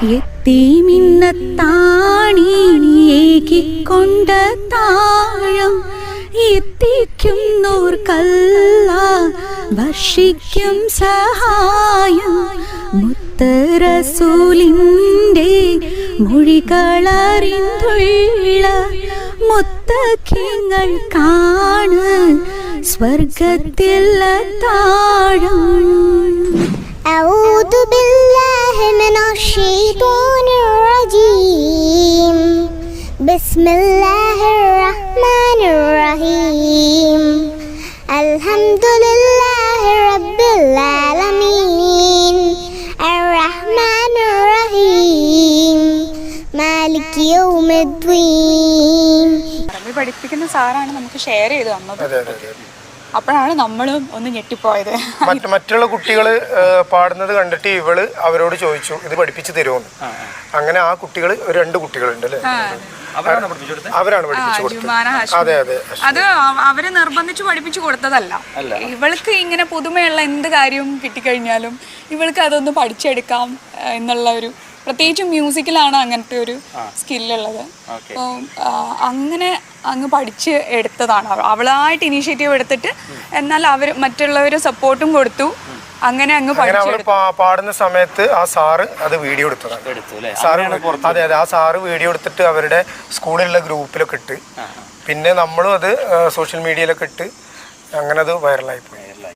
എത്തിമിന്നത്താണിയേകിക്കൊണ്ട താഴം എത്തിക്കുന്നോർക്കല്ല വർഷിക്കും സഹായം. മുത്തറസൂലിൻ്റെ മൊഴികളറിന്തുള്ള മുത്തക്കിങ്ങൾ കാണ് സ്വർഗത്തിൽ താഴം. أعوذ بالله من الشيطان الرجيم. بسم الله الرحمن الرحيم. الحمد لله رب العالمين. الرحمن الرحيم. مالك يوم الدين. പഠിപ്പിക്കുന്ന സാറാണ് നമുക്ക് ഷെയർ ചെയ്ത് തന്നത്. അപ്പോഴാണ് നമ്മളും ഒന്ന് ഞെട്ടിപ്പോയത്. മറ്റുള്ള കുട്ടികൾ പാടുന്നത് കണ്ടിട്ട് ഇവള് അവരോട് ചോദിച്ചു ഇത് പഠിപ്പിച്ചു തരുമോന്ന്. അങ്ങനെ ആ കുട്ടികൾ 2 കുട്ടികളുണ്ട് അല്ലേ, അവരാണ് പഠിപ്പിച്ചു കൊടുത്തത്. അതെ അതെ, അത് അവരെ നിർബന്ധിച്ച് പഠിപ്പിച്ചു കൊടുത്തതല്ല. ഇവൾക്ക് ഇങ്ങനെ പുതുമയുള്ള എന്ത് കാര്യവും കിട്ടിക്കഴിഞ്ഞാലും ഇവൾക്ക് അതൊന്ന് പഠിച്ചെടുക്കാം എന്നുള്ള ഒരു, പ്രത്യേകിച്ചും മ്യൂസിക്കിലാണ് അങ്ങനത്തെ ഒരു സ്കില്ലുള്ളത്. അപ്പോൾ അങ്ങനെ അങ്ങ് പഠിച്ച് എടുത്തതാണ്. അവളായിട്ട് ഇനീഷ്യേറ്റീവ് എടുത്തിട്ട്, എന്നാൽ അവർ മറ്റുള്ളവർ സപ്പോർട്ടും കൊടുത്തു. അങ്ങനെ അങ്ങ് പാടുന്ന സമയത്ത് ആ സാറ് അത് വീഡിയോ എടുത്തതാണ്. അതെ അതെ, ആ സാറ് വീഡിയോ എടുത്തിട്ട് അവരുടെ സ്കൂളിലുള്ള ഗ്രൂപ്പിലൊക്കെ ഇട്ട്, പിന്നെ നമ്മളും അത് സോഷ്യൽ മീഡിയയിലൊക്കെ ഇട്ട്, അങ്ങനെ അത് വൈറലായി പോയി.